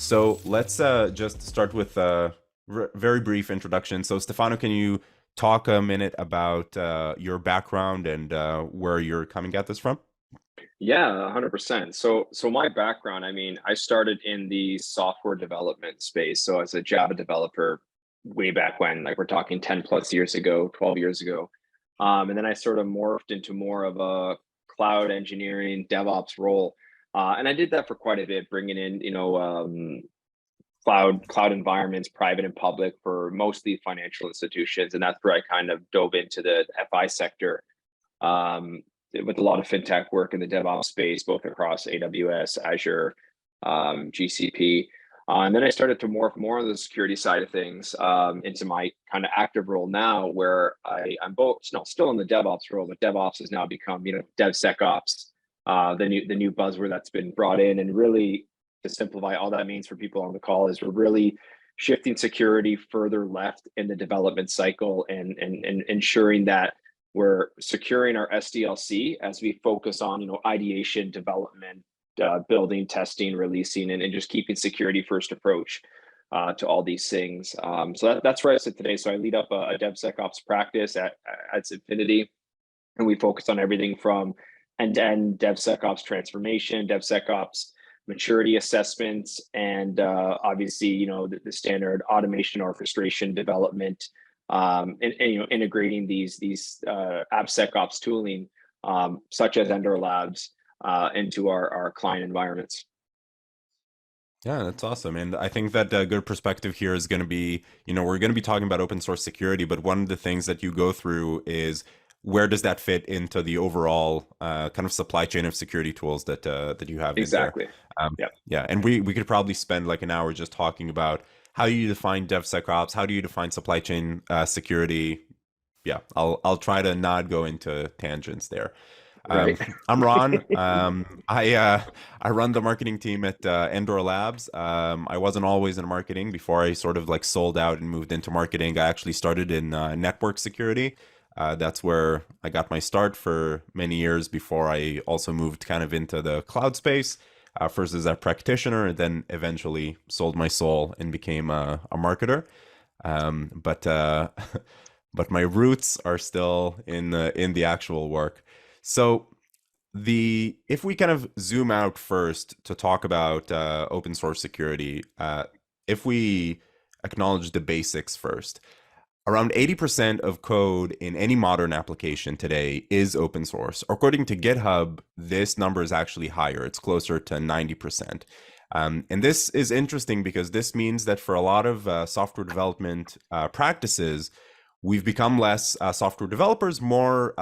So let's just start with a very brief introduction. So Stefano, can you talk a minute about your background and where you're coming at this from? Yeah, 100%. So my background, I mean, I started in the software development space. So as a Java developer way back when, like we're talking 10 plus years ago, 12 years ago. And then I sort of morphed into more of a cloud engineering DevOps role. And I did that for quite a bit, bringing in, cloud environments, private and public, for mostly financial institutions. And that's where I kind of dove into the FI sector, um, with a lot of fintech work in the DevOps space, both across AWS, Azure, GCP. And then I started to morph more on the security side of things, into my kind of active role now, where I'm both still in the DevOps role, but DevOps has now become, DevSecOps, the new buzzword that's been brought in. And really, to simplify, all that means for people on the call is we're really shifting security further left in the development cycle, and ensuring that we're securing our SDLC as we focus on, ideation, development, building, testing, releasing, and just keeping security first approach to all these things. So that's where I sit today. So I lead up a DevSecOps practice at Infinity, and we focus on everything from end-to-end DevSecOps transformation, DevSecOps maturity assessments, and obviously, the standard automation, orchestration, development, and integrating these AppSecOps tooling, such as Endor Labs, into our client environments. Yeah, that's awesome. And I think that a good perspective here is going to be, we're going to be talking about open source security, but one of the things that you go through is where does that fit into the overall kind of supply chain of security tools that you have in there? Exactly. Yeah. Yeah, and we could probably spend like an hour just talking about how you define DevSecOps, how do you define supply chain security. Yeah, I'll try to not go into tangents there. Um, Right. I'm Ron. I run the marketing team at Endor Labs. I wasn't always in marketing before I sort of like sold out and moved into marketing. I actually started in network security. That's where I got my start for many years before I also moved kind of into the cloud space. First as a practitioner, and then eventually sold my soul and became a marketer. But but my roots are still in the actual work. So the if we kind of zoom out first to talk about open source security, if we acknowledge the basics first, around 80% of code in any modern application today is open source. According to GitHub, this number is actually higher. It's closer to 90%. And this is interesting because this means that for a lot of software development practices, we've become less software developers, more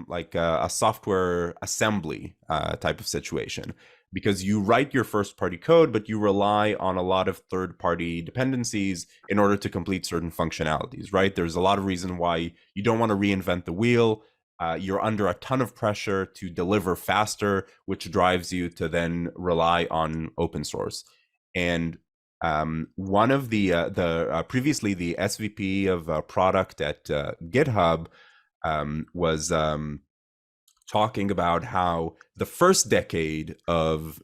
like a software assembly type of situation. Because you write your first party code, but you rely on a lot of third party dependencies in order to complete certain functionalities, right? There's a lot of reason why you don't want to reinvent the wheel. You're under a ton of pressure to deliver faster, which drives you to then rely on open source. And one of the previously the SVP of product at GitHub was talking about how the first decade of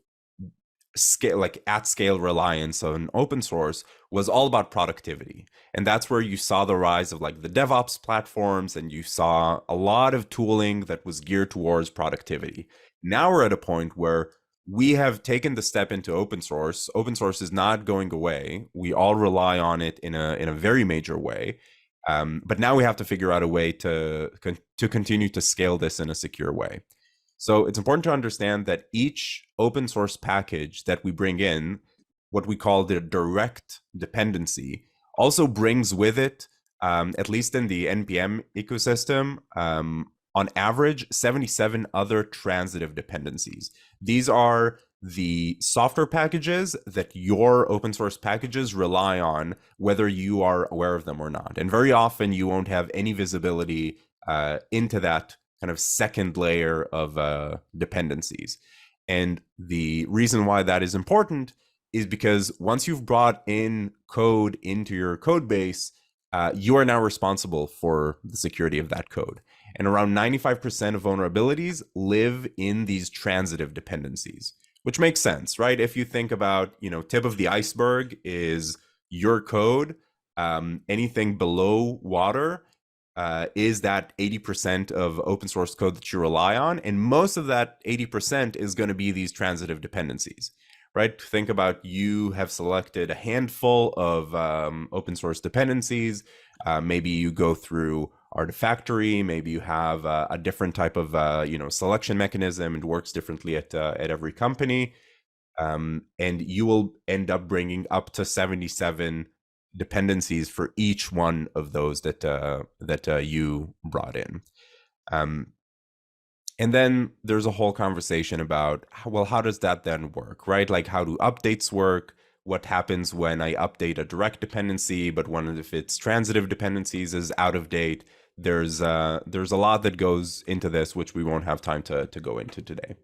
scale, like at scale reliance on open source, was all about productivity. And that's where you saw the rise of like the DevOps platforms, and you saw a lot of tooling that was geared towards productivity. Now we're at a point where we have taken the step into open source. Open source is not going away. We all rely on it in a very major way. But now we have to figure out a way to continue to scale this in a secure way. So it's important to understand that each open source package that we bring in, what we call the direct dependency, also brings with it, at least in the NPM ecosystem, on average, 77 other transitive dependencies. These are the software packages that your open source packages rely on, whether you are aware of them or not. And very often you won't have any visibility into that kind of second layer of dependencies. And the reason why that is important is because once you've brought in code into your code base, you are now responsible for the security of that code. And around 95% of vulnerabilities live in these transitive dependencies, which makes sense, right? If you think about, tip of the iceberg is your code, anything below water is that 80% of open source code that you rely on. And most of that 80% is going to be these transitive dependencies, right? Think about you have selected a handful of open source dependencies. Maybe you go through Artifactory. Maybe you have a different type of selection mechanism. It works differently at every company. And you will end up bringing up to 77 dependencies for each one of those that you brought in. And then there's a whole conversation about, well, how does that then work, right? Like, how do updates work? What happens when I update a direct dependency, but if its transitive dependencies is out of date? There's a lot that goes into this, which we won't have time to go into today.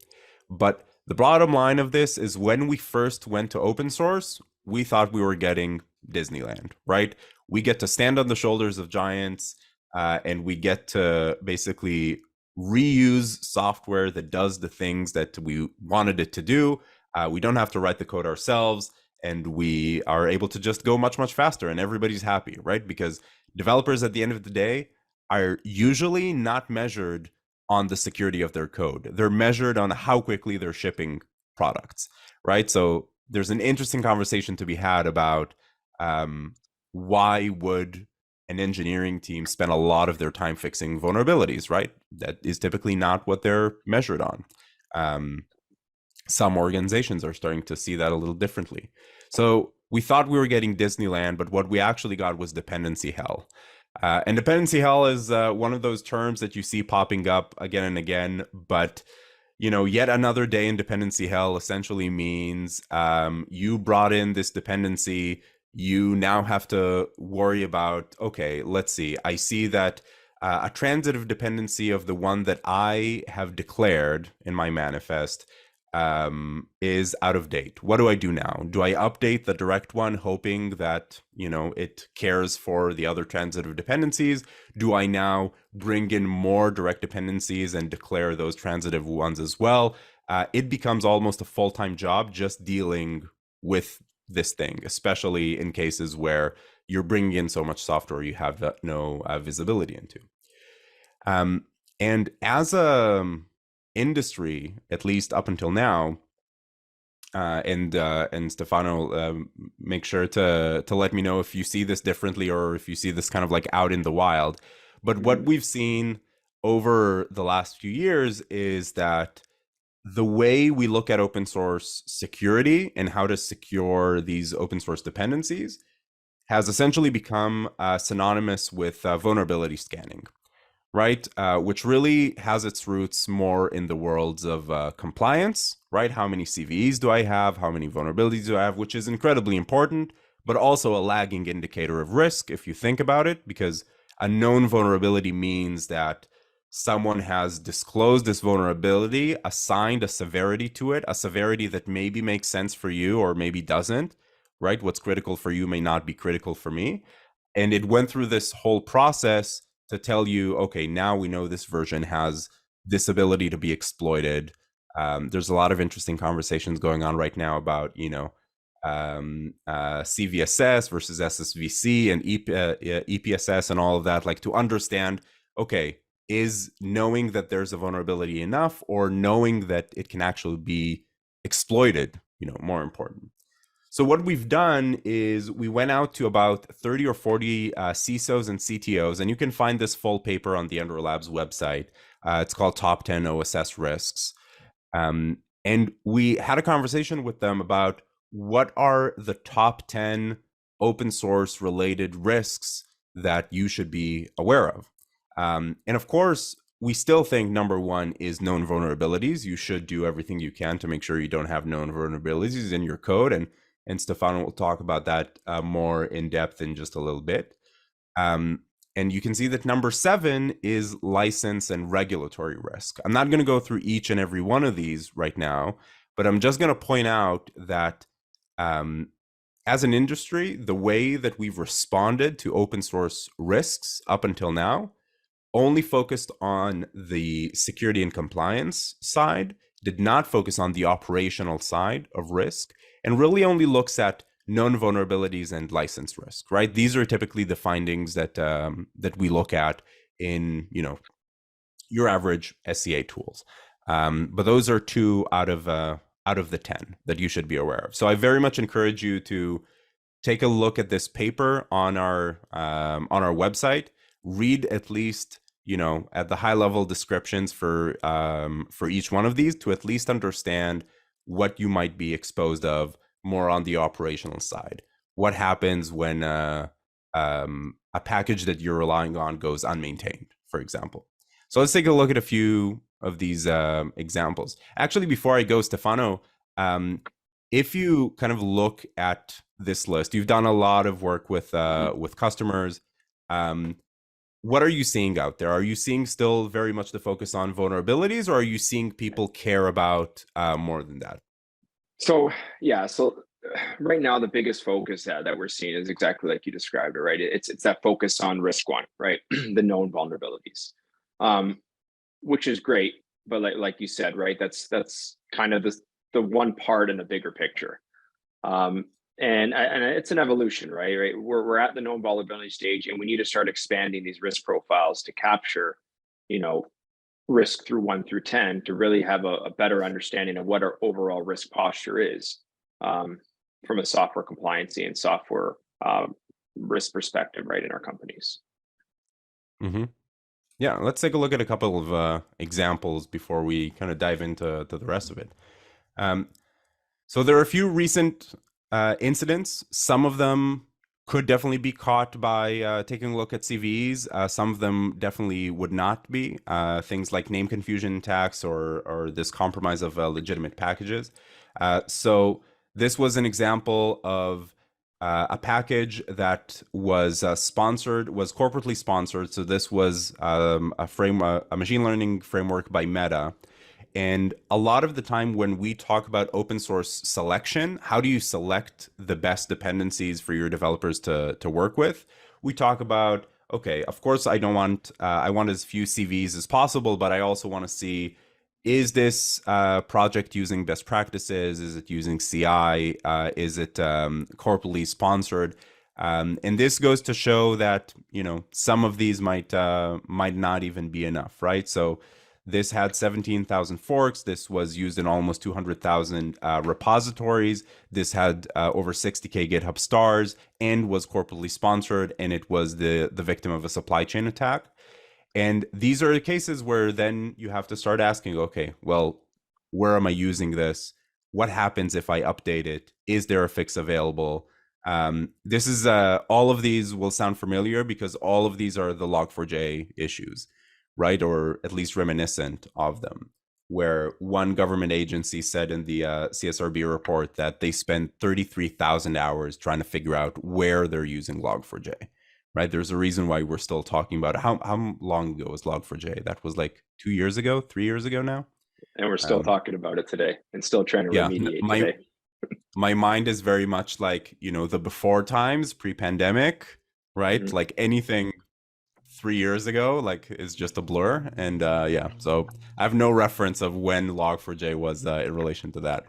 But the bottom line of this is, when we first went to open source, we thought we were getting Disneyland, right? We get to stand on the shoulders of giants, and we get to basically reuse software that does the things that we wanted it to do. We don't have to write the code ourselves, and we are able to just go much, much faster, and everybody's happy, right? Because developers at the end of the day are usually not measured on the security of their code. They're measured on how quickly they're shipping products, right? So there's an interesting conversation to be had about why would an engineering team spend a lot of their time fixing vulnerabilities, right? That is typically not what they're measured on. Some organizations are starting to see that a little differently. So we thought we were getting Disneyland, but what we actually got was dependency hell. And dependency hell is one of those terms that you see popping up again and again. But, yet another day in dependency hell essentially means you brought in this dependency. You now have to worry about, okay, let's see. I see that a transitive dependency of the one that I have declared in my manifest is out of date. What do I do now? Do I update the direct one, hoping that, it cares for the other transitive dependencies? Do I now bring in more direct dependencies and declare those transitive ones as well? It becomes almost a full-time job just dealing with this thing, especially in cases where you're bringing in so much software you have no visibility into. And as a industry, at least up until now, and Stefano, make sure to let me know if you see this differently, or if you see this kind of like out in the wild. But what we've seen over the last few years is that the way we look at open source security and how to secure these open source dependencies has essentially become synonymous with vulnerability scanning, right? Which really has its roots more in the worlds of compliance, right? How many CVEs do I have? How many vulnerabilities do I have? Which is incredibly important, but also a lagging indicator of risk if you think about it, because a known vulnerability means that someone has disclosed this vulnerability, assigned a severity to it, a severity that maybe makes sense for you or maybe doesn't, right? What's critical for you may not be critical for me. And it went through this whole process to tell you, okay, now we know this version has this ability to be exploited. There's a lot of interesting conversations going on right now about, CVSS versus SSVC and EPSS and all of that, like to understand, okay, is knowing that there's a vulnerability enough, or knowing that it can actually be exploited, more important? So what we've done is we went out to about 30 or 40 CISOs and CTOs, and you can find this full paper on the Endor Labs website. It's called Top 10 OSS Risks. And we had a conversation with them about what are the top 10 open source related risks that you should be aware of. And of course, we still think number one is known vulnerabilities. You should do everything you can to make sure you don't have known vulnerabilities in your code. And Stefano will talk about that more in depth in just a little bit. And you can see that number 7 is license and regulatory risk. I'm not going to go through each and every one of these right now, but I'm just going to point out that as an industry, the way that we've responded to open source risks up until now only focused on the security and compliance side, did not focus on the operational side of risk and really only looks at known vulnerabilities and license risk, right? These are typically the findings that we look at in, your average SCA tools. But those are two out of the 10 that you should be aware of. So I very much encourage you to take a look at this paper on our website. Read at least, at the high level descriptions for each one of these to at least understand what you might be exposed of more on the operational side. What happens when a package that you're relying on goes unmaintained, for example. So let's take a look at a few of these examples. Actually, before I go, Stefano, if you kind of look at this list, you've done a lot of work with customers. What are you seeing out there? Are you seeing still very much the focus on vulnerabilities, or are you seeing people care about more than that? So yeah, so right now the biggest focus that we're seeing is exactly like you described it, right? It's that focus on risk one, right? The known vulnerabilities, which is great, but like you said, right? That's kind of the one part in the bigger picture. And it's an evolution, right? Right. We're at the known vulnerability stage, and we need to start expanding these risk profiles to capture, risk through 1 through 10 to really have a better understanding of what our overall risk posture is, from a software compliancy and software risk perspective, right, in our companies. Mm-hmm. Yeah, let's take a look at a couple of examples before we kind of dive into the rest of it. So there are a few recent incidents. Some of them could definitely be caught by taking a look at CVEs. Some of them definitely would not be. Things like name confusion attacks or this compromise of legitimate packages. So this was an example of a package that was sponsored, was corporately sponsored. So this was a machine learning framework by Meta. And a lot of the time when we talk about open source selection, how do you select the best dependencies for your developers to work with? We talk about, okay, of course I don't want, I want as few CVs as possible, but I also want to see, is this project using best practices? Is it using CI? Is it corporately sponsored? And this goes to show that, some of these might not even be enough, right? So this had 17,000 forks. This was used in almost 200,000 repositories. This had over 60K GitHub stars and was corporately sponsored, and it was the victim of a supply chain attack. And these are the cases where then you have to start asking, okay, well, where am I using this? What happens if I update it? Is there a fix available? This is all of these will sound familiar because all of these are the Log4j issues, right? Or at least reminiscent of them, where one government agency said in the CSRB report that they spent 33,000 hours trying to figure out where they're using Log4j, right? There's a reason why we're still talking about it. How long ago was Log4j? That was like 2 years ago, 3 years ago now. And we're still talking about it today and still trying to remediate today. My mind is very much like, the before times, pre-pandemic, right? Mm-hmm. Like anything 3 years ago, like, is just a blur. And yeah, so I have no reference of when Log4j was in relation to that.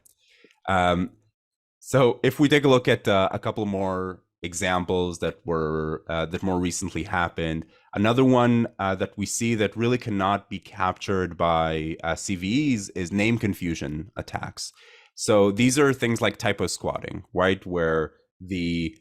So if we take a look at a couple more examples that were that more recently happened, another one that we see that really cannot be captured by CVEs is name confusion attacks. So these are things like typo squatting, right? Where the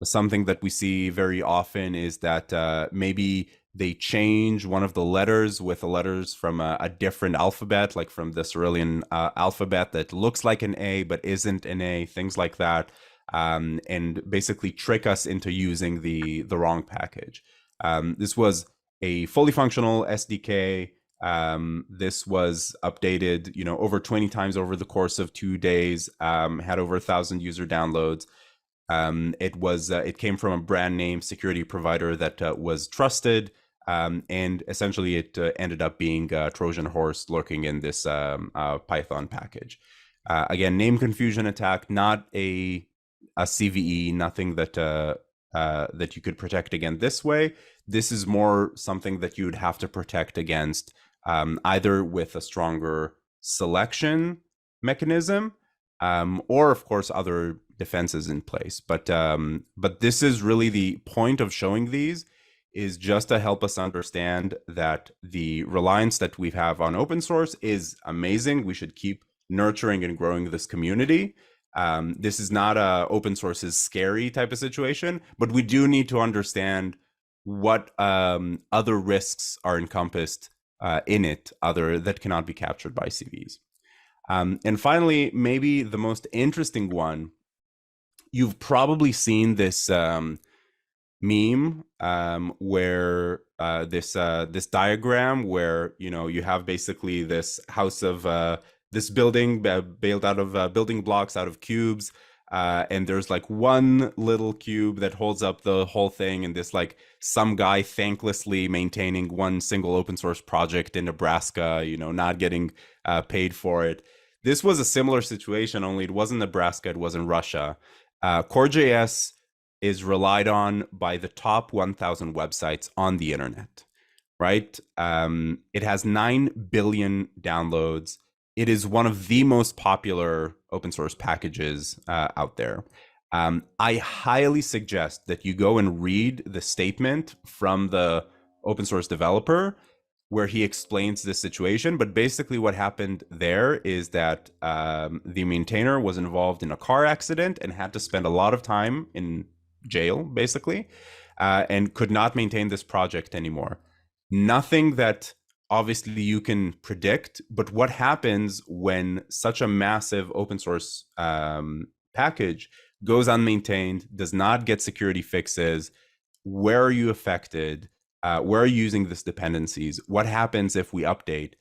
something that we see very often is that maybe they change one of the letters with the letters from a different alphabet, like from the Cyrillian alphabet that looks like an A but isn't an A, things like that, and basically trick us into using the wrong package. This was a fully functional SDK. This was updated, over 20 times over the course of 2 days, had over 1,000 user downloads. It came from a brand name security provider that was trusted, and essentially it ended up being a Trojan horse lurking in this Python package. Again, name confusion attack, not a CVE, nothing that that you could protect against this way. This is more something that you'd have to protect against, either with a stronger selection mechanism, or of course other defenses in place. But this is really the point of showing these, is just to help us understand that the reliance that we have on open source is amazing. We should keep nurturing and growing this community. This is not a open source is scary type of situation, but we do need to understand what other risks are encompassed in it, other that cannot be captured by CVs. And finally, maybe the most interesting one, you've probably seen this meme where this diagram where you have basically this house of this building built out of building blocks out of cubes, and there's like one little cube that holds up the whole thing, and this like some guy thanklessly maintaining one single open source project in Nebraska, not getting paid for it. This was a similar situation, only it wasn't Nebraska, it was in Russia. Core.js is relied on by the top 1,000 websites on the internet, right? It has 9 billion downloads. It is one of the most popular open source packages out there. I highly suggest that you go and read the statement from the open source developer where he explains this situation. But basically what happened there is that the maintainer was involved in a car accident and had to spend a lot of time in jail, basically, and could not maintain this project anymore. Nothing that obviously you can predict, but what happens when such a massive open source package goes unmaintained, does not get security fixes? Where are you affected? Where are you using these dependencies? What happens if we update?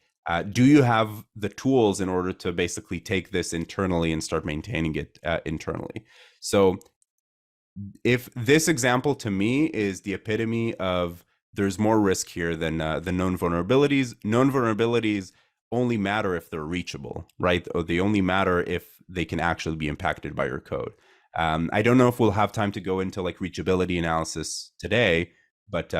Do you have the tools in order to basically take this internally and start maintaining it internally? So if this example to me is the epitome of there's more risk here than known vulnerabilities. Known vulnerabilities only matter if they're reachable, right? Or they only matter if they can actually be impacted by your code. I don't know if we'll have time to go into like reachability analysis today, but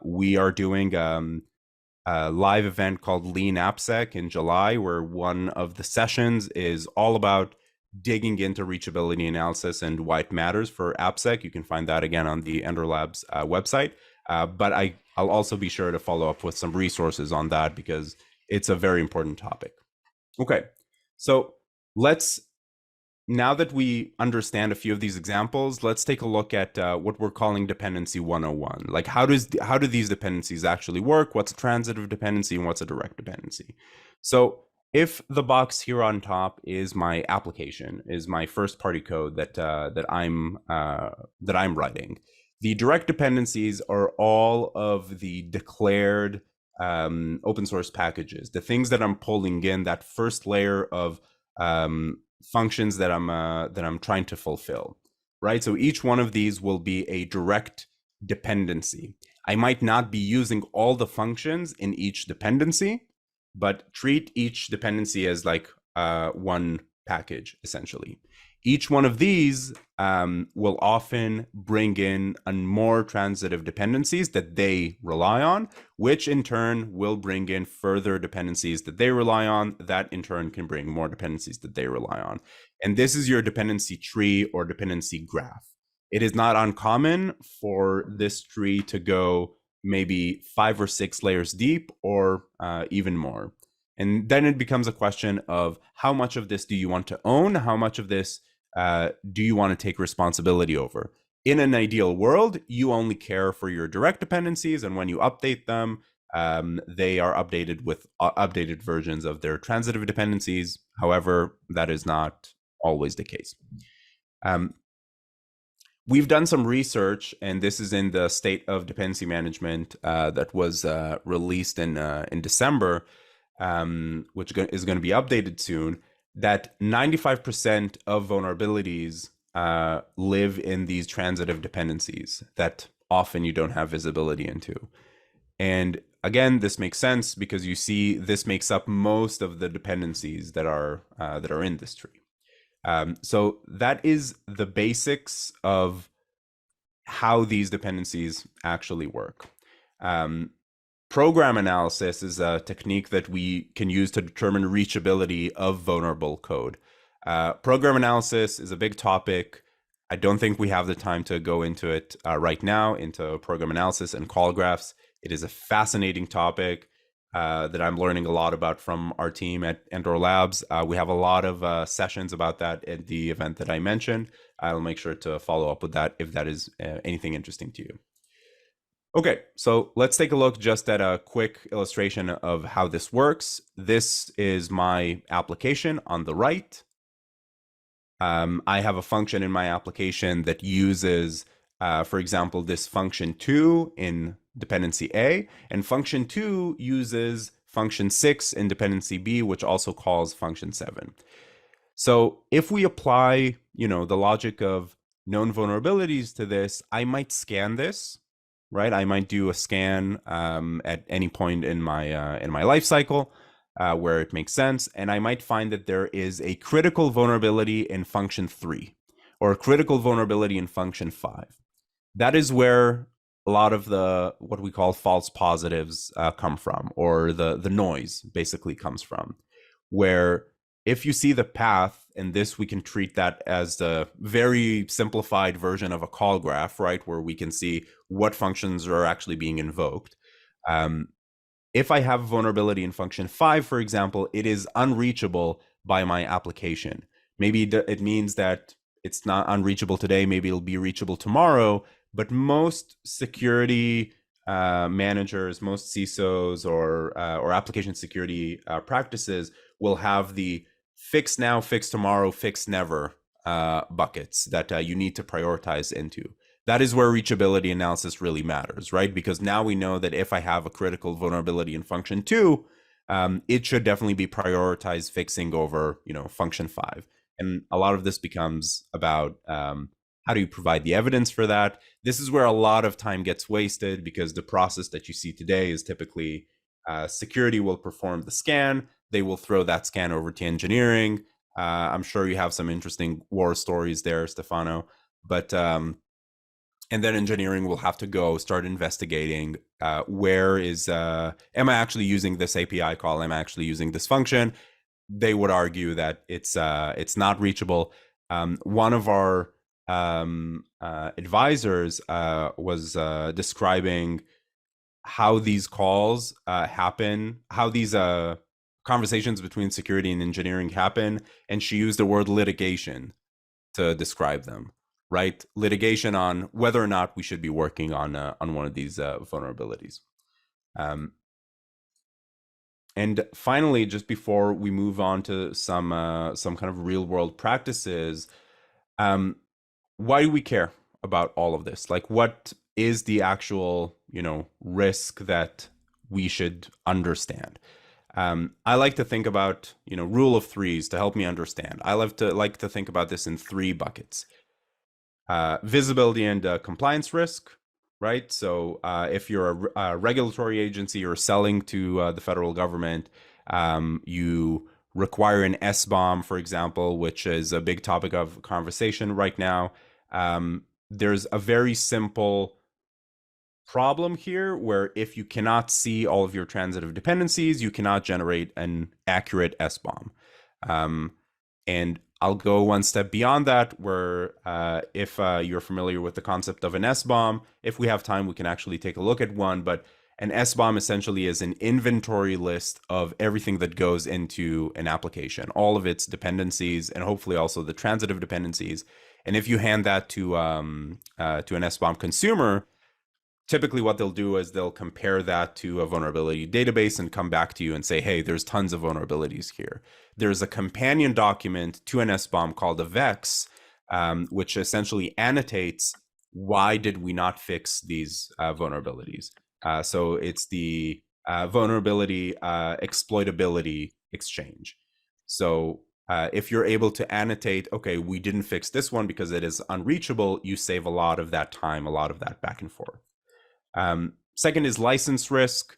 we are doing a live event called Lean AppSec in July, where one of the sessions is all about digging into reachability analysis and why it matters for AppSec. You can find that again on the Ender Labs website. But I'll also be sure to follow up with some resources on that because it's a very important topic. Okay, so now that we understand a few of these examples, let's take a look at what we're calling dependency 101. Like how do these dependencies actually work? What's a transitive dependency and what's a direct dependency? So if the box here on top is my application, is my first party code that I'm writing, the direct dependencies are all of the declared open source packages, the things that I'm pulling in, that first layer of functions that I'm trying to fulfill, right? So each one of these will be a direct dependency. I might not be using all the functions in each dependency, but treat each dependency as like one package, essentially. Each one of these will often bring in more transitive dependencies that they rely on, which in turn will bring in further dependencies that they rely on, that in turn can bring more dependencies that they rely on. And this is your dependency tree or dependency graph. It is not uncommon for this tree to go maybe 5 or 6 layers deep or even more. And then it becomes a question of how much of this do you want to own? How much of this do you want to take responsibility over? In an ideal world, you only care for your direct dependencies, and when you update them, they are updated with updated versions of their transitive dependencies. However, that is not always the case. We've done some research, and this is in the State of Dependency Management that was released in December, which is going to be updated soon, that 95% of vulnerabilities live in these transitive dependencies that often you don't have visibility into. And again, this makes sense because you see this makes up most of the dependencies that are in this tree. So that is the basics of how these dependencies actually work. Program analysis is a technique that we can use to determine reachability of vulnerable code. Program analysis is a big topic. I don't think we have the time to go into it right now, into program analysis and call graphs. It is a fascinating topic that I'm learning a lot about from our team at Endor Labs. We have a lot of sessions about that at the event that I mentioned. I'll make sure to follow up with that if that is anything interesting to you. Okay, so let's take a look just at a quick illustration of how this works. This is my application on the right. I have a function in my application that uses, for example, this function 2 in dependency A, and function 2 uses function 6 in dependency B, which also calls function 7. So if we apply, the logic of known vulnerabilities to this, I might scan this, right? I might do a scan at any point in my life cycle where it makes sense, and I might find that there is a critical vulnerability in function 3 or a critical vulnerability in function 5. That is where a lot of the what we call false positives come from, or the noise basically comes from, where if you see the path, and this we can treat that as the very simplified version of a call graph, right, where we can see what functions are actually being invoked. If I have a vulnerability in function 5, for example, it is unreachable by my application. Maybe it means that it's not unreachable today, maybe it'll be reachable tomorrow, but most security managers, most CISOs or application security practices will have the fix now, fix tomorrow, fix never buckets that you need to prioritize into. That is where reachability analysis really matters, right? Because now we know that if I have a critical vulnerability in function 2, it should definitely be prioritized fixing over, function 5. And a lot of this becomes about how do you provide the evidence for that? This is where a lot of time gets wasted, because the process that you see today is typically security will perform the scan. They will throw that scan over to engineering. I'm sure you have some interesting war stories there, Stefano. But and then engineering will have to go start investigating where is am I actually using this API call? Am I actually using this function? They would argue that it's not reachable. One of our advisors was describing how these calls happen, how these conversations between security and engineering happen, and she used the word litigation to describe them. Right, litigation on whether or not we should be working on one of these vulnerabilities. And finally, just before we move on to some kind of real world practices, why do we care about all of this? Like, what is the actual risk that we should understand? I like to think about rule of threes to help me understand. I like to think about this in 3 buckets. Visibility and compliance risk, right? So if you're a regulatory agency or selling to the federal government, you require an SBOM, for example, which is a big topic of conversation right now. There's a very simple problem here where if you cannot see all of your transitive dependencies, you cannot generate an accurate SBOM. And I'll go one step beyond that, where if you're familiar with the concept of an SBOM, if we have time, we can actually take a look at one. But an SBOM essentially is an inventory list of everything that goes into an application, all of its dependencies, and hopefully also the transitive dependencies. And if you hand that to an SBOM consumer, typically what they'll do is they'll compare that to a vulnerability database and come back to you and say, hey, there's tons of vulnerabilities here. There's a companion document to an SBOM called a VEX, which essentially annotates why did we not fix these vulnerabilities. So it's the vulnerability exploitability exchange. So if you're able to annotate, okay, we didn't fix this one because it is unreachable, you save a lot of that time, a lot of that back and forth. Second is license risk.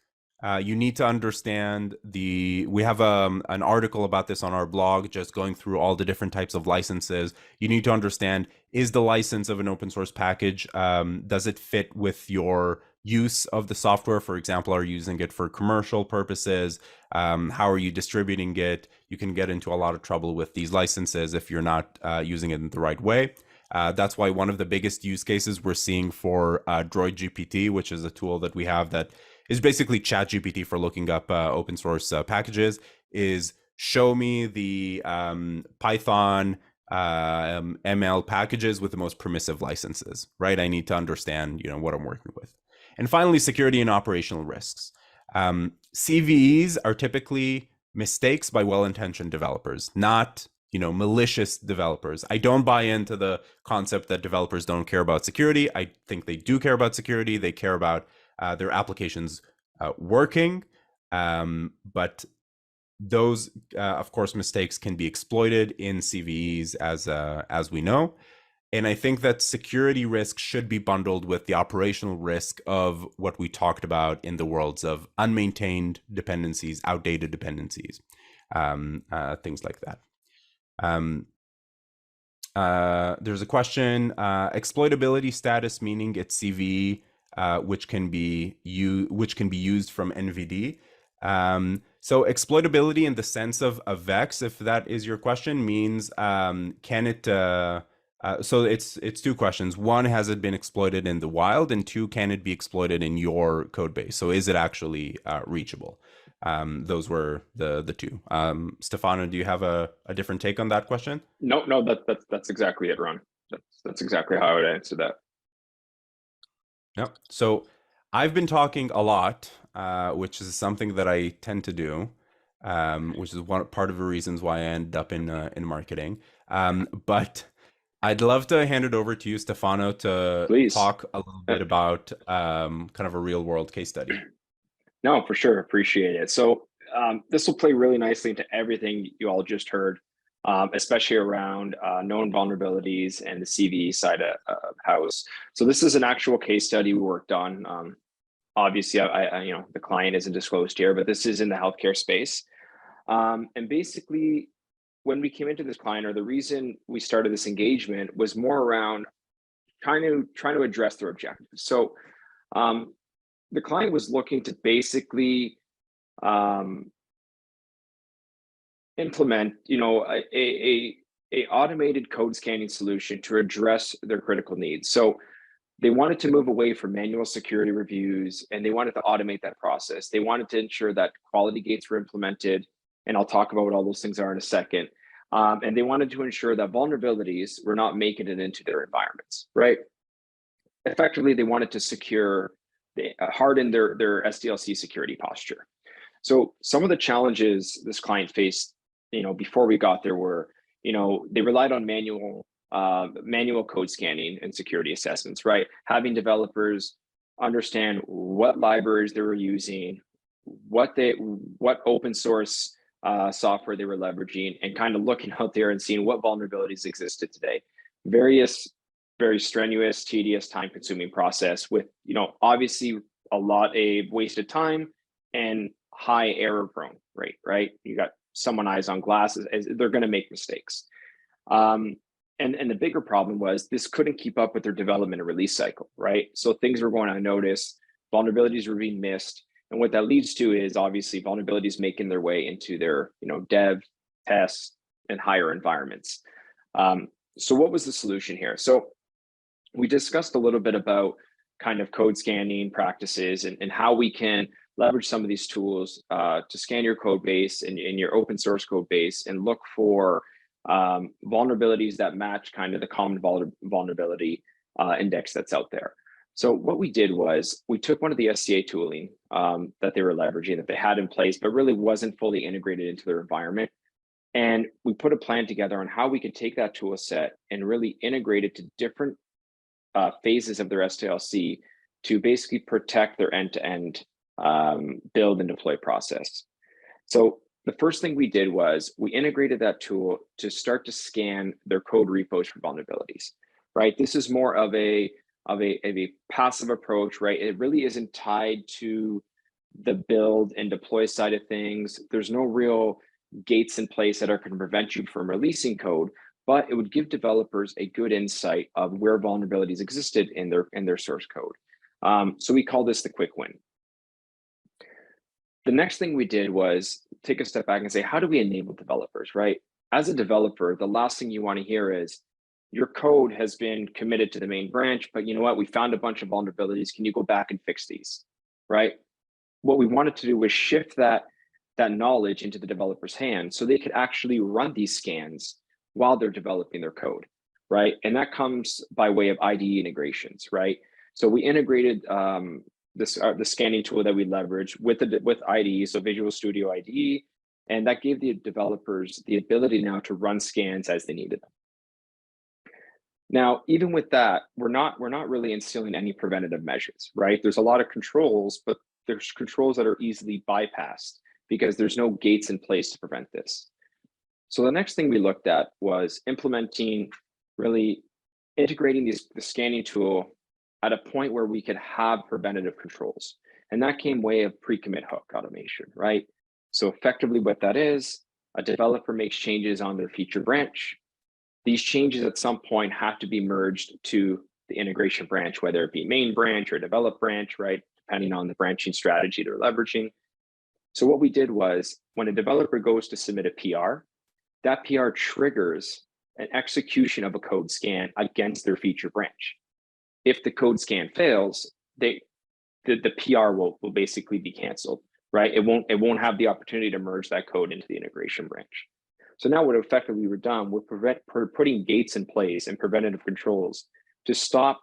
You need to understand we have an article about this on our blog, just going through all the different types of licenses. You need to understand, is the license of an open source package, does it fit with your use of the software. For example, are you using it for commercial purposes? How are you distributing it? You can get into a lot of trouble with these licenses if you're not using it in the right way. That's why one of the biggest use cases we're seeing for Droid GPT, which is a tool that we have that is basically Chat GPT for looking up open source packages, is show me the Python ML packages with the most permissive licenses, right? I need to understand, what I'm working with. And finally, security and operational risks. CVEs are typically mistakes by well-intentioned developers, not malicious developers. I don't buy into the concept that developers don't care about security. I think they do care about security. They care about their applications working, but those, of course, mistakes can be exploited in CVEs, as we know. And I think that security risk should be bundled with the operational risk of what we talked about in the worlds of unmaintained dependencies, outdated dependencies, things like that. There's a question: exploitability status, meaning it's CVE, which can be used from NVD. So exploitability in the sense of a VEX, if that is your question, means can it? So it's two questions. One, has it been exploited in the wild? And two, can it be exploited in your code base? So is it actually reachable? Those were the two. Stefano, do you have a different take on that question? No, that's exactly it, Ron. That's exactly how I would answer that. Yep. So I've been talking a lot, which is something that I tend to do, which is one part of the reasons why I ended up in marketing. But I'd love to hand it over to you, Stefano, to Please. talk a little bit about kind of a real world case study. No, for sure. Appreciate it. So this will play really nicely into everything you all just heard, especially around known vulnerabilities and the CVE side of house. So this is an actual case study we worked on. Obviously, the client isn't disclosed here, but this is in the healthcare space. And basically, when we came into this client, or the reason we started this engagement, was more around trying to address their objectives. So the client was looking to basically implement, a automated code scanning solution to address their critical needs. So they wanted to move away from manual security reviews, and they wanted to automate that process. They wanted to ensure that quality gates were implemented, and I'll talk about what all those things are in a second. And they wanted to ensure that vulnerabilities were not making it into their environments, right? Effectively, they wanted to harden their SDLC security posture. So some of the challenges this client faced, before we got there were, they relied on manual code scanning and security assessments, right? Having developers understand what libraries they were using, what open source software they were leveraging, and kind of looking out there and seeing what vulnerabilities existed today. Very strenuous, tedious, time-consuming process with, obviously a lot of wasted time and high error prone rate, right? You got someone eyes on glass, they're going to make mistakes. And the bigger problem was this couldn't keep up with their development and release cycle, right? So things were going unnoticed, vulnerabilities were being missed. And what that leads to is obviously vulnerabilities making their way into their, dev, test, and higher environments. So what was the solution here? So we discussed a little bit about kind of code scanning practices and how we can leverage some of these tools to scan your code base and in your open source code base and look for vulnerabilities that match kind of the common vulnerability index that's out there. So what we did was we took one of the SCA tooling that they were leveraging, that they had in place, but really wasn't fully integrated into their environment. And we put a plan together on how we could take that tool set and really integrate it to different phases of their SDLC to basically protect their end-to-end build and deploy process. So the first thing we did was we integrated that tool to start to scan their code repos for vulnerabilities, right? This is more of a passive approach, right? It really isn't tied to the build and deploy side of things. There's no real gates in place that are going to prevent you from releasing code, but it would give developers a good insight of where vulnerabilities existed in their source code. So we call this the quick win. The next thing we did was take a step back and say, how do we enable developers, right? As a developer, the last thing you want to hear is your code has been committed to the main branch, but you know what? We found a bunch of vulnerabilities. Can you go back and fix these, right? What we wanted to do was shift that knowledge into the developer's hands so they could actually run these scans while they're developing their code, right? And that comes by way of IDE integrations, right? So we integrated the scanning tool that we leverage with IDE, so Visual Studio IDE, and that gave the developers the ability now to run scans as they needed them. Now, even with that, we're not really instilling any preventative measures, right? There's a lot of controls, but there's controls that are easily bypassed because there's no gates in place to prevent this. So the next thing we looked at was implementing, really integrating the scanning tool at a point where we could have preventative controls. And that came way of pre-commit hook automation, right? So effectively what that is, a developer makes changes on their feature branch. These changes at some point have to be merged to the integration branch, whether it be main branch or develop branch, right? Depending on the branching strategy they're leveraging. So what we did was when a developer goes to submit a PR, that PR triggers an execution of a code scan against their feature branch. If the code scan fails, the PR will basically be canceled, right? It won't have the opportunity to merge that code into the integration branch. So now what effectively we're done, we're putting gates in place and preventative controls to stop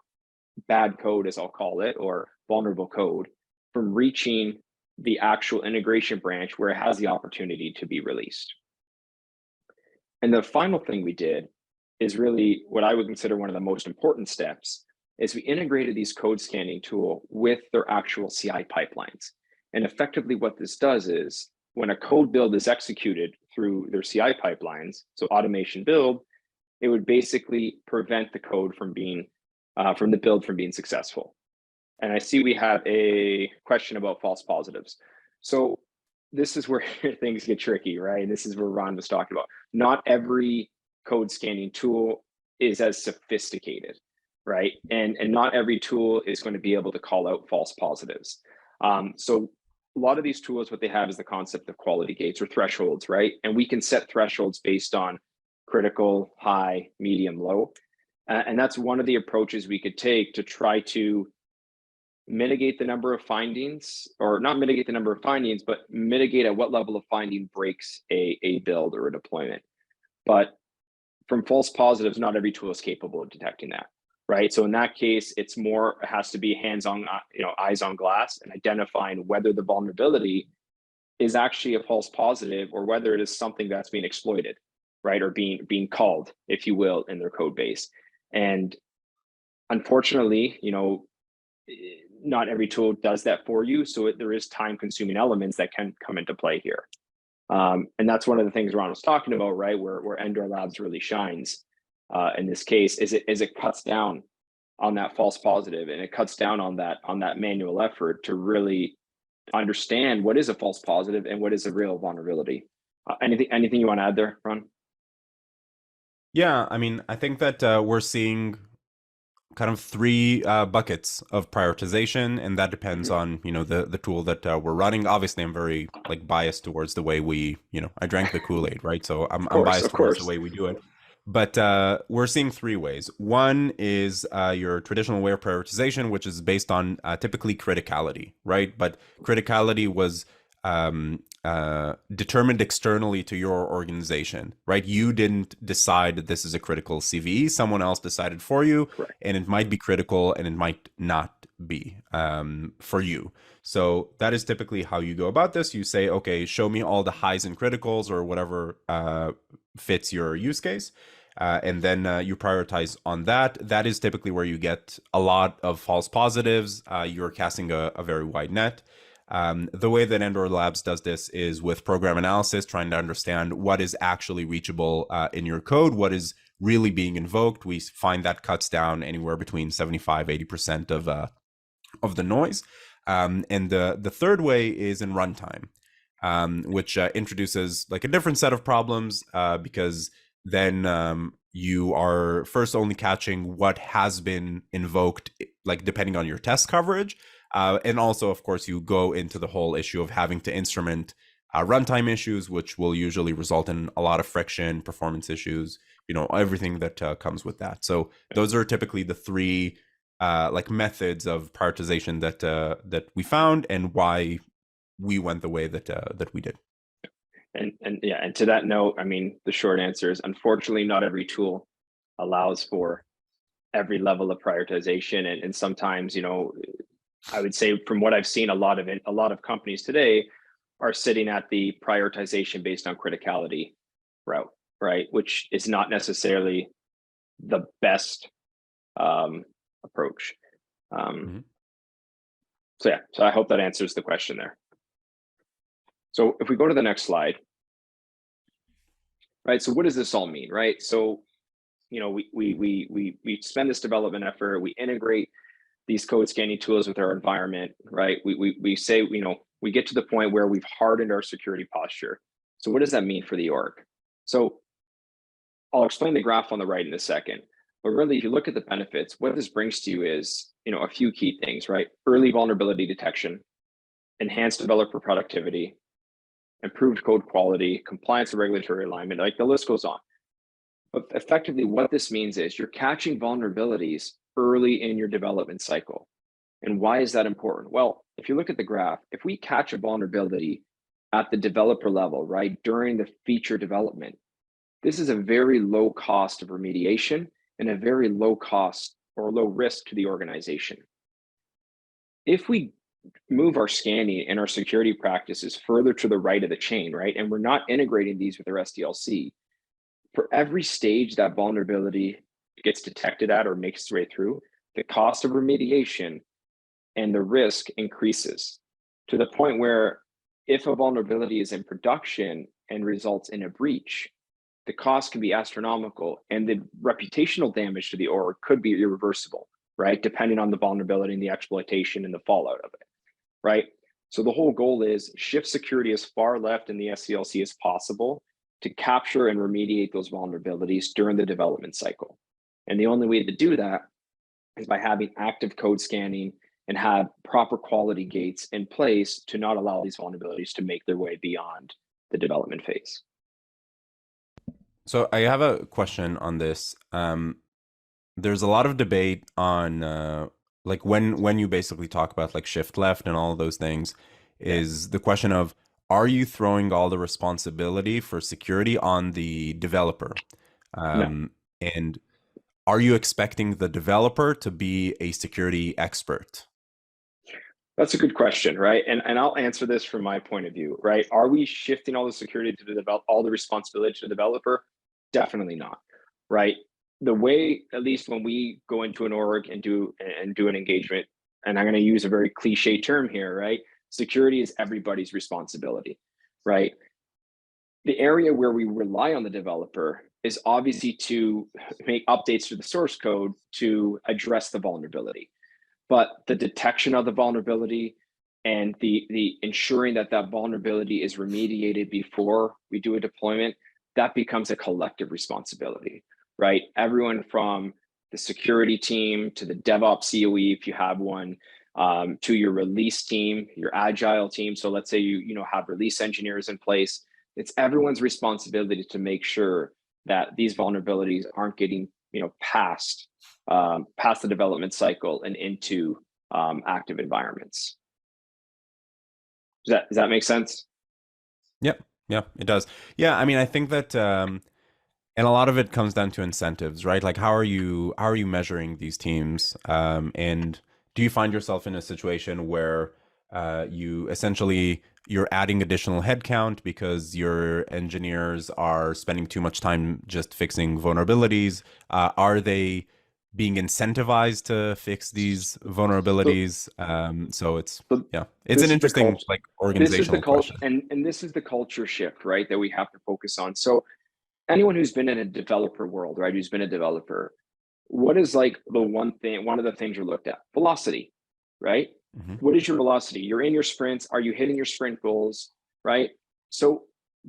bad code, as I'll call it, or vulnerable code from reaching the actual integration branch where it has the opportunity to be released. And the final thing we did is really what I would consider one of the most important steps is we integrated these code scanning tool with their actual CI pipelines. And effectively what this does is when a code build is executed through their CI pipelines, so automation build, it would basically prevent the code from being, from the build from being successful. And I see we have a question about false positives. So this is where things get tricky, right? And this is where Ron was talking about. Not every code scanning tool is as sophisticated, right? And not every tool is going to be able to call out false positives. So a lot of these tools, what they have is the concept of quality gates or thresholds, right? And we can set thresholds based on critical, high, medium, low. And that's one of the approaches we could take to try to mitigate the number of findings, or not mitigate the number of findings, but mitigate at what level of finding breaks a build or a deployment. But from false positives, not every tool is capable of detecting that, right? So in that case, it has to be hands-on, eyes on glass, and identifying whether the vulnerability is actually a false positive or whether it is something that's being exploited, right? Or being called, if you will, in their code base. And unfortunately, not every tool does that for you. So there is time-consuming elements that can come into play here. And that's one of the things Ron was talking about, right? Where Endor Labs really shines in this case is it cuts down on that false positive, and it cuts down on that manual effort to really understand what is a false positive and what is a real vulnerability. Anything you want to add there, Ron? Yeah, I mean, I think that we're seeing kind of three buckets of prioritization, and that depends on the tool that we're running. Obviously, I'm very biased towards the way we I drank the Kool-Aid, right? So I'm biased towards the way we do it. But we're seeing three ways. One is your traditional way of prioritization, which is based on typically criticality, right? But criticality was determined externally to your organization, right? You didn't decide that this is a critical CVE. Someone else decided for you. Correct. And it might be critical and it might not be for you. So that is typically how you go about this. You say, okay, show me all the highs and criticals or whatever fits your use case. And then you prioritize on that. That is typically where you get a lot of false positives. You're casting a very wide net. The way that Endor Labs does this is with program analysis, trying to understand what is actually reachable in your code, what is really being invoked. We find that cuts down anywhere between 75-80% of the noise. And the third way is in runtime, which introduces like a different set of problems because then you are first only catching what has been invoked like depending on your test coverage. And also, of course, you go into the whole issue of having to instrument runtime issues, which will usually result in a lot of friction, performance issues, everything that comes with that. So those are typically the three like methods of prioritization that we found, and why we went the way that we did. And yeah, and to that note, I mean, the short answer is unfortunately not every tool allows for every level of prioritization, and sometimes, I would say from what I've seen, a lot of companies today are sitting at the prioritization based on criticality route, right? Which is not necessarily the best approach. Mm-hmm. So yeah, so I hope that answers the question there. So if we go to the next slide, right? So what does this all mean, right? So, we spend this development effort, we integrate these code scanning tools with our environment, right? We say, we get to the point where we've hardened our security posture. So what does that mean for the org? So I'll explain the graph on the right in a second, but really, if you look at the benefits, what this brings to you is, a few key things, right? Early vulnerability detection, enhanced developer productivity, improved code quality, compliance and regulatory alignment, like the list goes on. But effectively, what this means is you're catching vulnerabilities early in your development cycle. And why is that important? Well, if you look at the graph, if we catch a vulnerability at the developer level, right, during the feature development, this is a very low cost of remediation and a very low cost or low risk to the organization. If we move our scanning and our security practices further to the right of the chain, right, and we're not integrating these with our SDLC, for every stage that vulnerability gets detected at or makes its way through, the cost of remediation and the risk increases to the point where if a vulnerability is in production and results in a breach, the cost can be astronomical and the reputational damage to the org could be irreversible, right? Depending on the vulnerability and the exploitation and the fallout of it, right? So the whole goal is shift security as far left in the SDLC as possible to capture and remediate those vulnerabilities during the development cycle. And the only way to do that is by having active code scanning and have proper quality gates in place to not allow these vulnerabilities to make their way beyond the development phase. So I have a question on this. There's a lot of debate on like when you basically talk about like shift left and all of those things, Yeah. is the question of, are you throwing all the responsibility for security on the developer? No, And are you expecting the developer to be a security expert? that's a good question, right? And I'll answer this from my point of view, right? Are we shifting all the security to the all the responsibility to the developer? Definitely not, right? The way, at least when we go into an org and do an engagement, and I'm going to use a very cliche term here, right? Security is everybody's responsibility, right? The area where we rely on the developer is obviously to make updates to the source code to address the vulnerability. But the detection of the vulnerability and the ensuring that that vulnerability is remediated before we do a deployment, that becomes a collective responsibility, right? Everyone from the security team to the DevOps COE, if you have one, to your release team, your agile team. So let's say you have release engineers in place. It's everyone's responsibility to make sure that these vulnerabilities aren't getting past the development cycle and into active environments. Does that make sense? Yep. Yeah, it does. Yeah, I mean, I think that and a lot of it comes down to incentives, right? Like how are you measuring these teams? And do you find yourself in a situation where you're adding additional headcount because your engineers are spending too much time just fixing vulnerabilities? Are they being incentivized to fix these So, vulnerabilities? So so yeah, it's an this is the interesting culture. like This is the organizational culture, question. and this is the culture shift, right? That we have to focus on. So anyone who's been in a developer world, right? Who's been a developer, what is like one of the things you're looked at? Velocity, right? Hmm. What is your velocity? You're in your sprints. Are you hitting your sprint goals, right? So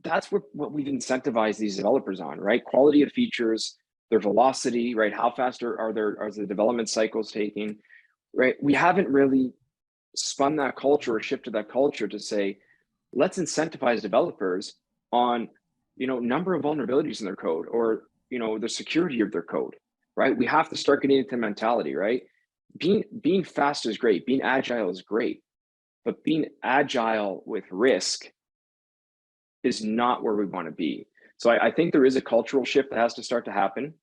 that's what we've incentivized these developers on, right? Quality of features, their velocity, right? How fast are the development cycles taking? right? We haven't really spun that culture or shifted that culture to say, let's incentivize developers on, number of vulnerabilities in their code, or, the security of their code, right? We have to start getting into mentality, right? Being fast is great. Being agile is great, but being agile with risk is not where we want to be. So I think there is a cultural shift that has to start to happen,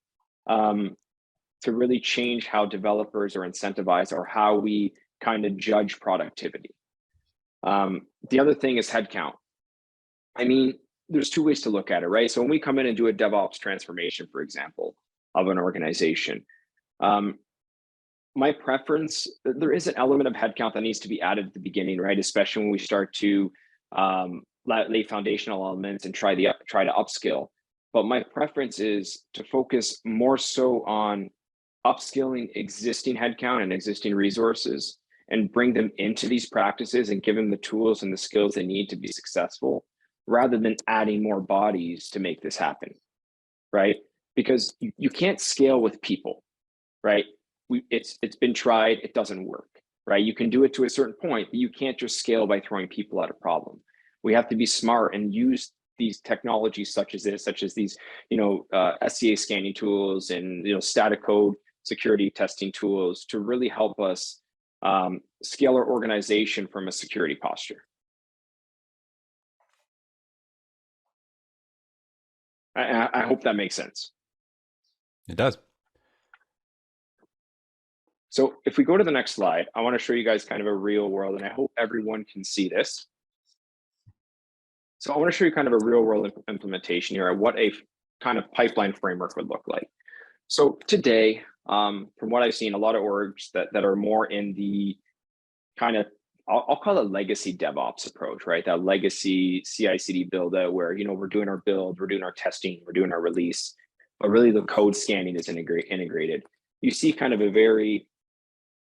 to really change how developers are incentivized, or how we kind of judge productivity. The other thing is headcount. I mean, there's two ways to look at it, right? So when we come in and do a DevOps transformation, for example, of an organization, my preference, there is an element of headcount that needs to be added at the beginning, right? Especially when we start to lay foundational elements and try to upskill. But my preference is to focus more so on upskilling existing headcount and existing resources, and bring them into these practices and give them the tools and the skills they need to be successful, rather than adding more bodies to make this happen, right? Because you can't scale with people, right? It's been tried, it doesn't work, right? You can do it to a certain point, but you can't just scale by throwing people at a problem. We have to be smart and use these technologies such as these, SCA scanning tools and, static code security testing tools to really help us scale our organization from a security posture. I hope that makes sense. It does. So if we go to the next slide, I want to show you guys kind of a real world, and I hope everyone can see this. So I want to show you kind of a real world implementation here of what a kind of pipeline framework would look like. So today, from what I've seen, a lot of orgs that are more in the kind of, I'll call it legacy DevOps approach, right? That legacy CI/CD build out where, we're doing our build, we're doing our testing, we're doing our release, but really the code scanning is integrated. You see kind of a very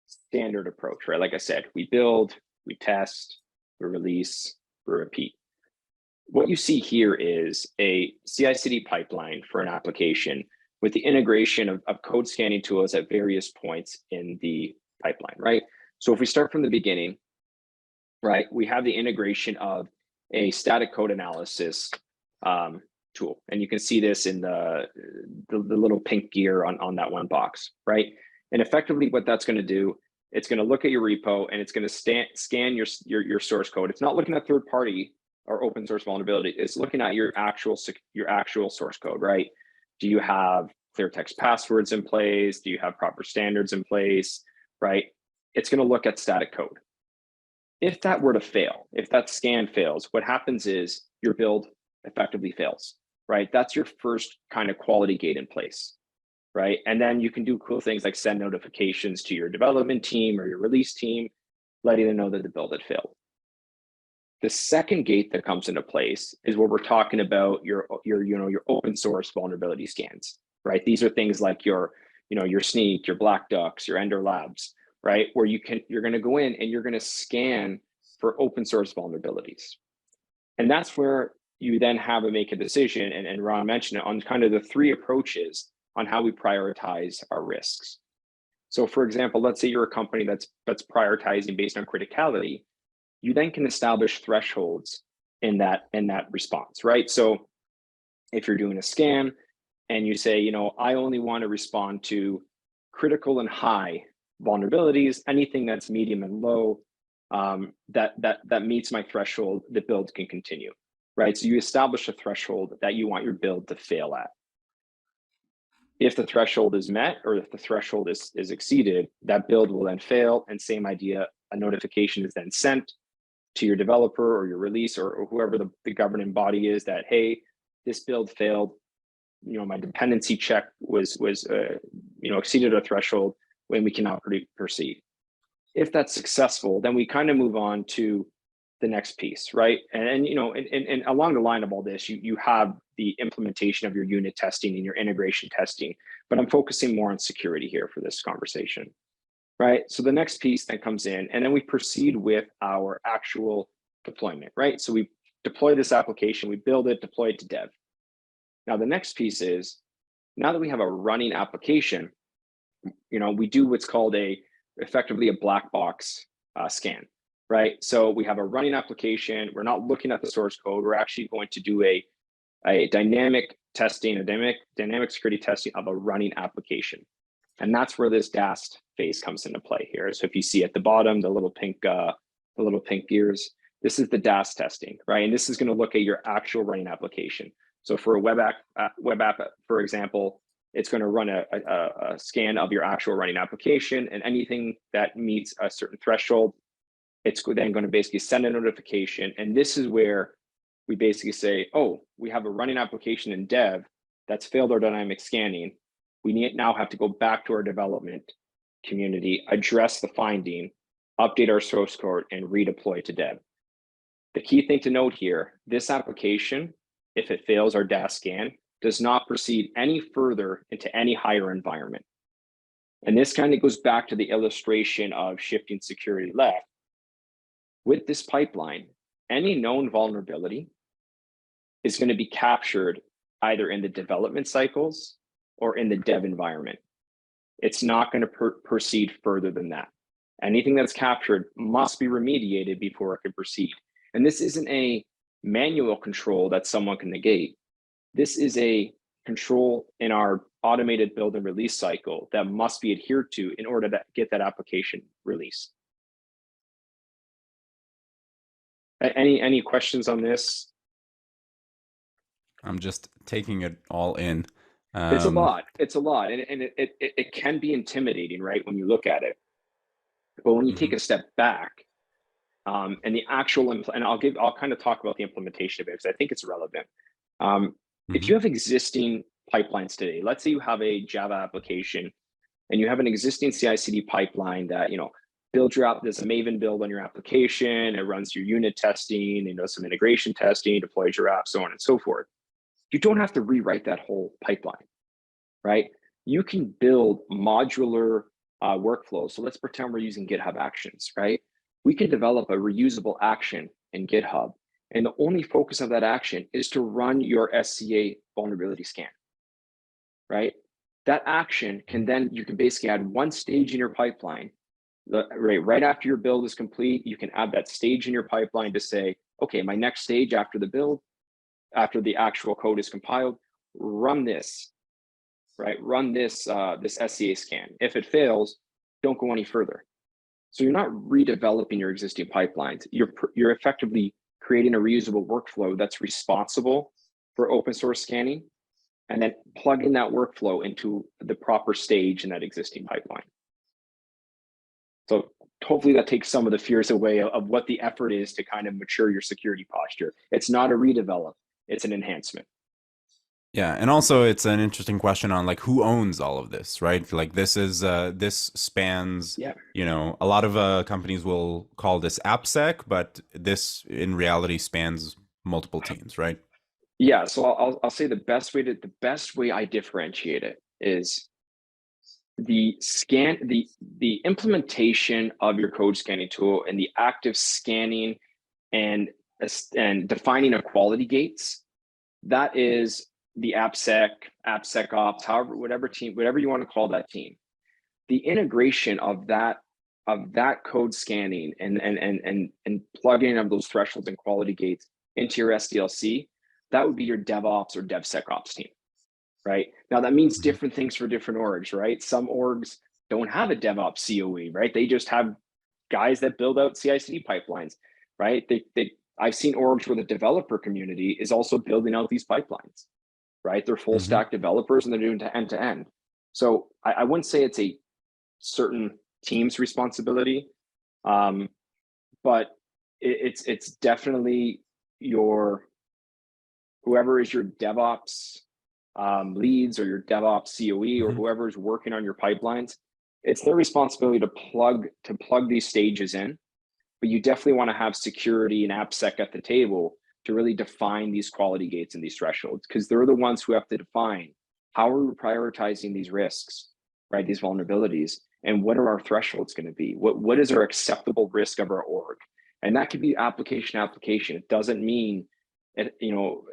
standard approach, right? Like I said, we build, we test, we release, we repeat. What you see here is a CI/CD pipeline for an application with the integration of code scanning tools at various points in the pipeline, right? So if we start from the beginning, right, we have the integration of a static code analysis tool. And you can see this in the little pink gear on that one box, right? And effectively what that's going to do, it's going to look at your repo and it's going to scan your source code. It's not looking at third party or open source vulnerability. It's looking at your actual source code, right? Do you have clear text passwords in place? Do you have proper standards in place, right? It's going to look at static code. If that were to fail, if that scan fails, what happens is your build effectively fails, right? That's your first kind of quality gate in place, right? And then you can do cool things like send notifications to your development team or your release team, letting them know that the build had failed. The second gate that comes into place is where we're talking about your open source vulnerability scans, right? These are things like your Sneak, your Black Ducks, your Ender Labs, right? Where you're going to go in and you're going to scan for open source vulnerabilities. And that's where you then have to make a decision, and Ron mentioned it, on kind of the three approaches on how we prioritize our risks. So for example, let's say you're a company that's prioritizing based on criticality. You then can establish thresholds in that response, right? So if you're doing a scan and you say, I only want to respond to critical and high vulnerabilities, anything that's medium and low, that meets my threshold, the build can continue, right? So you establish a threshold that you want your build to fail at. If the threshold is met, or if the threshold is exceeded, that build will then fail. And same idea, a notification is then sent to your developer or your release or whoever the governing body is that, hey, this build failed. My dependency check was exceeded a threshold, when we cannot proceed. If that's successful, then we kind of move on to the next piece, right? And along the line of all this, you have the implementation of your unit testing and your integration testing, but I'm focusing more on security here for this conversation, right? So the next piece then comes in, and then we proceed with our actual deployment, right? So we deploy this application, we build it, deploy it to dev. Now the next piece is, now that we have a running application, we do what's called a effectively a black box scan, right? So we have a running application. We're not looking at the source code. We're actually going to do a dynamic testing, a dynamic security testing of a running application. And that's where this DAST phase comes into play here. So if you see at the bottom, the little pink gears, this is the DAST testing, right? And this is going to look at your actual running application. So for a web app, for example, it's going to run a scan of your actual running application, and anything that meets a certain threshold, it's then going to basically send a notification. And this is where we basically say, oh, we have a running application in dev that's failed our dynamic scanning. We now have to go back to our development community, address the finding, update our source code, and redeploy to dev. The key thing to note here, this application, if it fails our DAST scan, does not proceed any further into any higher environment. And this kind of goes back to the illustration of shifting security left. With this pipeline, any known vulnerability is going to be captured either in the development cycles or in the dev environment. It's not going to proceed further than that. Anything that's captured must be remediated before it can proceed. And this isn't a manual control that someone can negate. This is a control in our automated build and release cycle that must be adhered to in order to get that application released. Any questions on this? I'm just taking it all in. It's a lot. It's a lot, and it can be intimidating, right, when you look at it. But when you take a step back, and the actual, and I'll kind of talk about the implementation of it because I think it's relevant. If you have existing pipelines today, let's say you have a Java application and you have an existing CI/CD pipeline that, you know, builds your app, there's a Maven build on your application, it runs your unit testing, does some integration testing, deploys your app, so on and so forth. You don't have to rewrite that whole pipeline, right? You can build modular workflows. So let's pretend we're using GitHub Actions, right? We can develop a reusable action in GitHub. And the only focus of that action is to run your SCA vulnerability scan, right? That action can then, you can basically add one stage in your pipeline. Right after your build is complete, you can add that stage in your pipeline to say, okay, my next stage after the build, after the actual code is compiled, run this, right? Run this, this SCA scan. If it fails, don't go any further. So you're not redeveloping your existing pipelines. You're effectively creating a reusable workflow that's responsible for open source scanning, and then plug in that workflow into the proper stage in that existing pipeline. So hopefully that takes some of the fears away of what the effort is to kind of mature your security posture. It's not a redevelop, it's an enhancement. Yeah, and also it's an interesting question on like who owns all of this, right? Like this is this spans, you know, a lot of companies will call this AppSec, but this in reality spans multiple teams, right? Yeah, so I'll say the best way I differentiate it is the implementation of your code scanning tool and the active scanning and defining of quality gates. That is the AppSec, AppSecOps, whatever you want to call that team. The integration of that code scanning and plugging of those thresholds and quality gates into your SDLC, that would be your DevOps or DevSecOps team, right? Now that means different things for different orgs, right? Some orgs don't have a DevOps COE, right? They just have guys that build out CI/CD pipelines, right? I've seen orgs where the developer community is also building out these pipelines, right? They're full stack developers and they're doing end to end. So I wouldn't say it's a certain team's responsibility, but it's definitely whoever is your DevOps leads or your DevOps COE or whoever is working on your pipelines. It's their responsibility to plug these stages in. But you definitely want to have security and AppSec at the table to really define these quality gates and these thresholds, because they're the ones who have to define how are we prioritizing these risks, right? These vulnerabilities, and what are our thresholds going to be? What is our acceptable risk of our org? And that could be application. It doesn't mean, you know,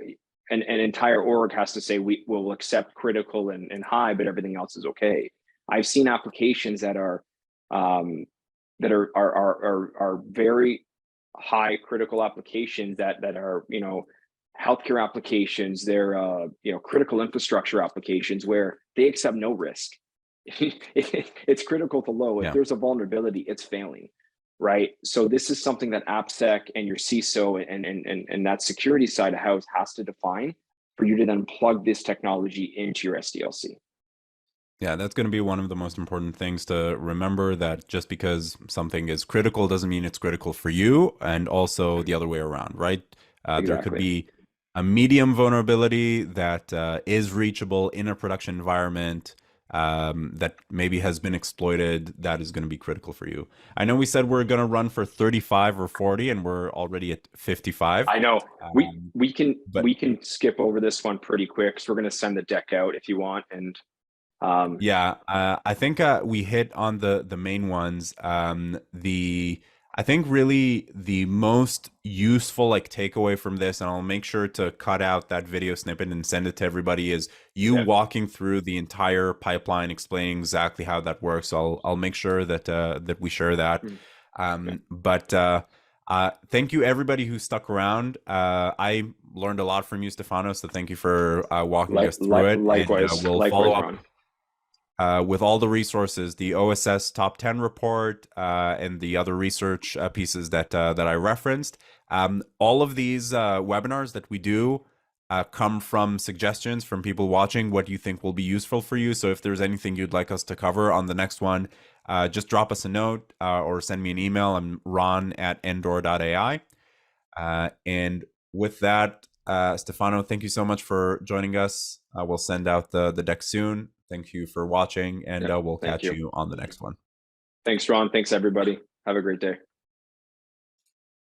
an entire org has to say we will accept critical and high, but everything else is okay. I've seen applications that are that are very high critical applications that are, healthcare applications. They're critical infrastructure applications where they accept no risk. It's critical to low. If Yeah. there's a vulnerability, it's failing, right? So this is something that AppSec and your CISO and that security side of house has to define for you to then plug this technology into your SDLC. Yeah, that's going to be one of the most important things to remember, that just because something is critical doesn't mean it's critical for you, and also the other way around, right? There could Exactly. be a medium vulnerability that is reachable in a production environment, that maybe has been exploited, that is going to be critical for you. I know we said we're going to run for 35 or 40, and we're already at 55. I know we can But skip over this one pretty quick because we're going to send the deck out if you want. And yeah, I think we hit on the main ones. I think really the most useful like takeaway from this, and I'll make sure to cut out that video snippet and send it to everybody, is you walking through the entire pipeline, explaining exactly how that works. So I'll make sure that that we share that. But thank you everybody who stuck around. I learned a lot from you, Stefano. So thank you for walking us through it. Likewise, and we'll likewise, follow up Ron. with all the resources, the OSS Top 10 report, and the other research pieces that I referenced. All of these webinars that we do come from suggestions from people watching, what you think will be useful for you. So if there's anything you'd like us to cover on the next one, just drop us a note or send me an email. I'm ron@endor.ai. And with that, Stefano, thank you so much for joining us. We'll send out the deck soon. Thank you for watching, and we'll catch you on the next one. Thanks, Ron. Thanks, everybody. Have a great day.